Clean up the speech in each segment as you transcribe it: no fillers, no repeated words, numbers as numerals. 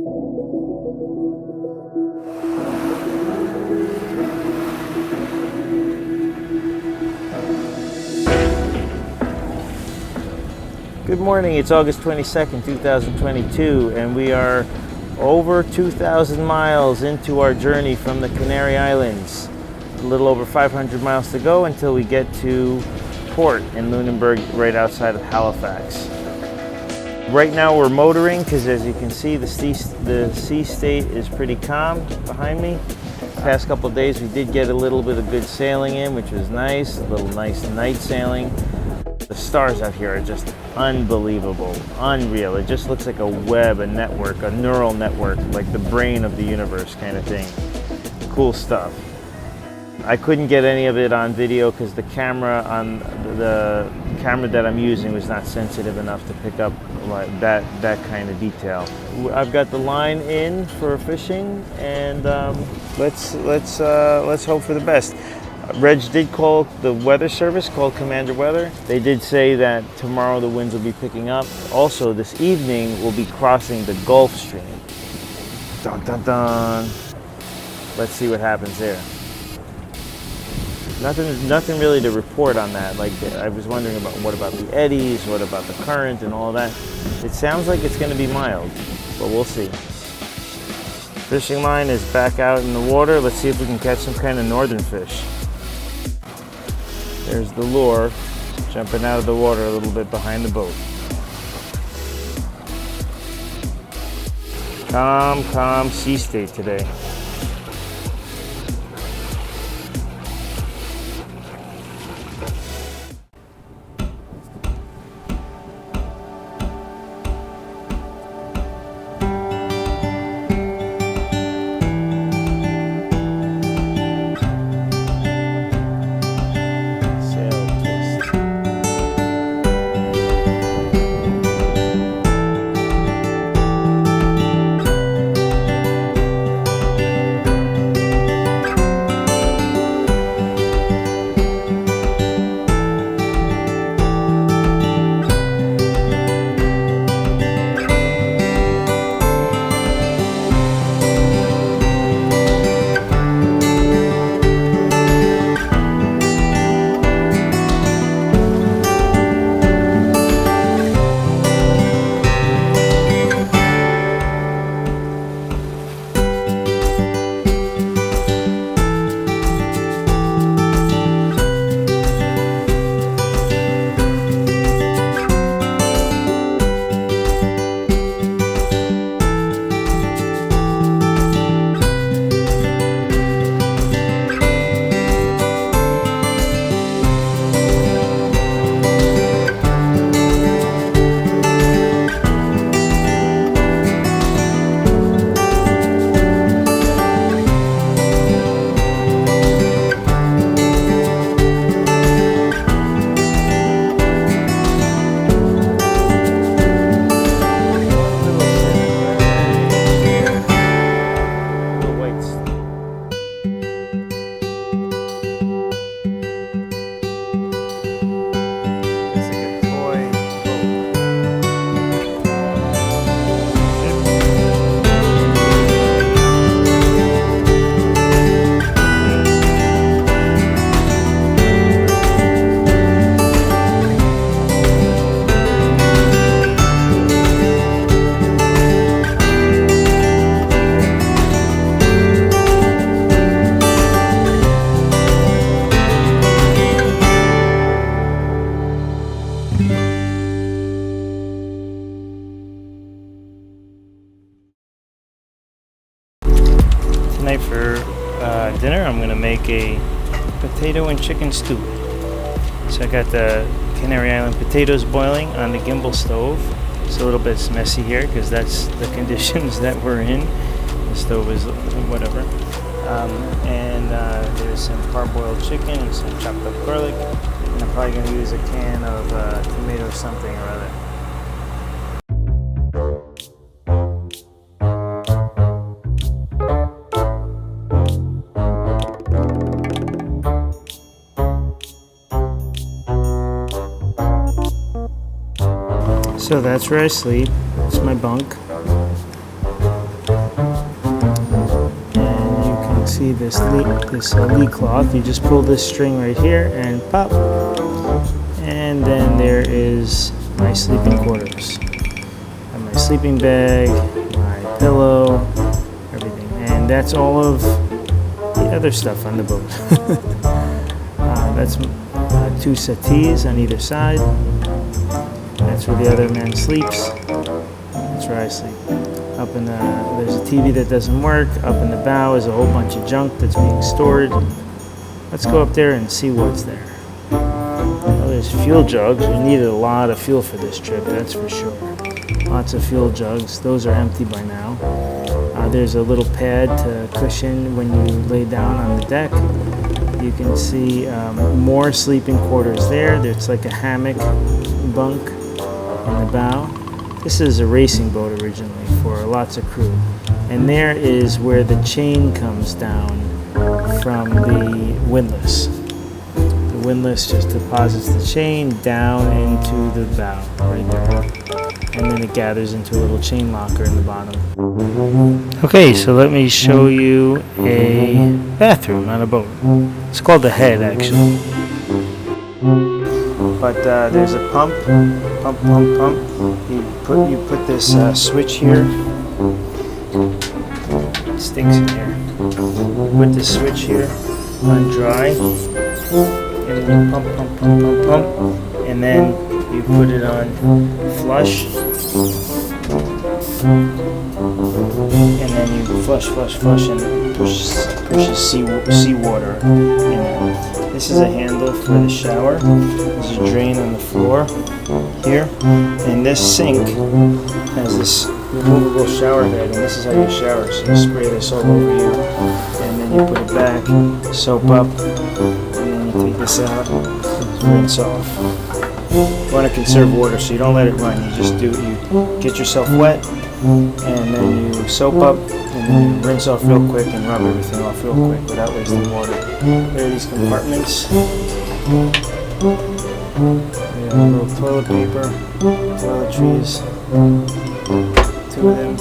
Good morning, it's August 22nd, 2022, and we are over 2,000 miles into our journey from the Canary Islands. A little over 500 miles to go until we get to port in Lunenburg, right outside of Halifax. Right now we're motoring because, as you can see, the sea state is pretty calm behind me. The past couple of days we did get a little bit of good sailing in, which was nice, a little nice night sailing. The stars out here are just unbelievable, unreal. It just looks like a web, a network, a neural network, like the brain of the universe kind of thing. Cool stuff. I couldn't get any of it on video because the camera that I'm using was not sensitive enough to pick up like that kind of detail. I've got the line in for fishing, and let's hope for the best. Reg did call the weather service, called Commander Weather. They did say that tomorrow the winds will be picking up. Also, this evening we'll be crossing the Gulf Stream. Dun dun dun. Let's see what happens there. Nothing really to report on that. Like, I was wondering about what about the eddies, what about the current and all that. It sounds like it's going to be mild, but we'll see. Fishing line is back out in the water. Let's see if we can catch some kind of northern fish. There's the lure jumping out of the water a little bit behind the boat. Calm sea state today. Tonight for dinner, I'm gonna make a potato and chicken stew. So I got the Canary Island potatoes boiling on the gimbal stove. It's a little bit messy here because that's the conditions that we're in. The stove is whatever. There's some parboiled chicken and some chopped up garlic. And I'm probably gonna use a can of tomato something or other. So that's where I sleep. It's my bunk. see this lead cloth. You just pull this string right here and pop, and then there is my sleeping quarters. I have my sleeping bag, my pillow, everything, and that's all of the other stuff on the boat. That's 2 settees on either side. That's where the other man sleeps. That's where I sleep. Up in the, there's a TV that doesn't work. Up in the bow is a whole bunch of junk that's being stored. Let's go up there and see what's there. Well, there's fuel jugs. We needed a lot of fuel for this trip, that's for sure. Lots of fuel jugs. Those are empty by now. There's a little pad to cushion when you lay down on the deck. You can see more sleeping quarters there. There's like a hammock bunk in the bow. This is a racing boat originally for lots of crew. And there is where the chain comes down from the windlass. The windlass just deposits the chain down into the bow, right there. And then it gathers into a little chain locker in the bottom. Okay, so let me show you a bathroom on a boat. It's called the head, actually. But there's a pump. You put this switch here. It stinks in here. You put this switch here on dry, and then you pump, and then you put it on flush, and then you flush, and pushes seawater in there. This is a handle for the shower. There's a drain on the floor here, and this sink has this removable shower head, and this is how you shower. So you spray this all over you, and then you put it back, soap up, and then you take this out, rinse off. You want to conserve water, so you don't let it run. You just you get yourself wet, and then you soap up, and then you rinse off real quick and rub everything off real quick without wasting water. There are these compartments. We have a little toilet paper, toiletries, 2 of them.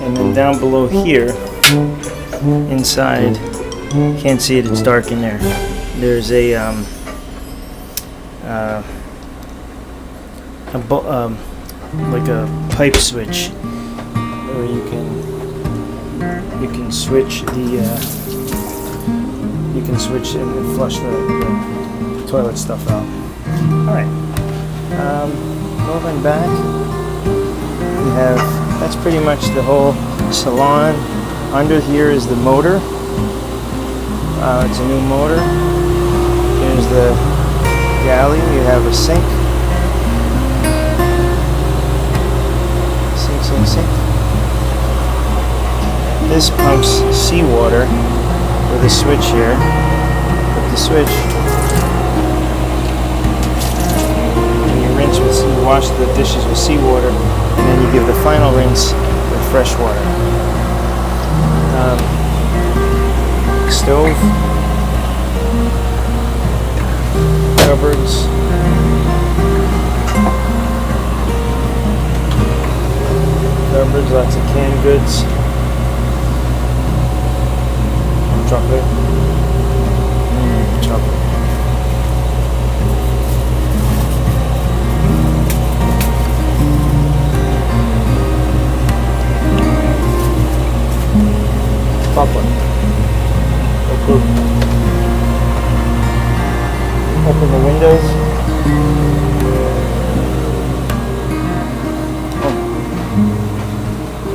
And then down below here, inside, you can't see it, it's dark in there. There's a like a pipe switch where you can switch and flush the toilet stuff out. All right, moving back, we have, that's pretty much the whole salon. Under here is the motor. It's a new motor. Here's the galley. You have a sink. Sink. This pumps seawater with a switch here. Put the switch. And you wash the dishes with seawater, and then you give the final rinse with fresh water. Stove, cupboards, lots of canned goods, chocolate, popcorn. Open the windows.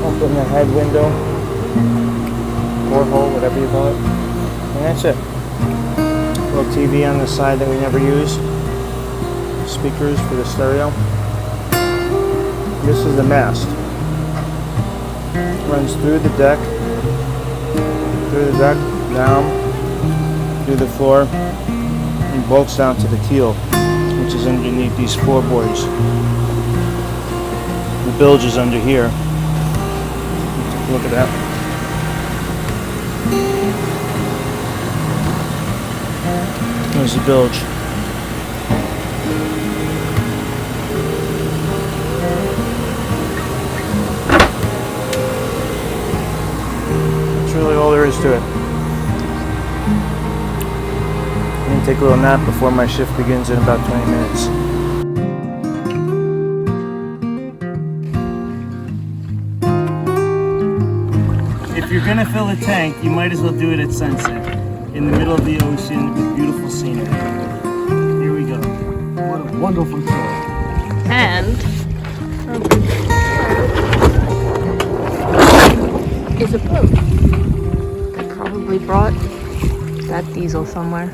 Open the head window, porthole, whatever you call it. And that's it. Little TV on the side that we never use. Speakers for the stereo. This is the mast. Runs through the deck, down, through the floor, and bolts down to the keel, which is underneath these floorboards. The bilge is under here. Look at that. There's the bilge. all there is to it. I'm gonna take a little nap before my shift begins in about 20 minutes. If you're gonna fill a tank, you might as well do it at sunset, in the middle of the ocean with beautiful scenery. Here we go. What a wonderful tour. And is a boat. They probably brought that diesel somewhere.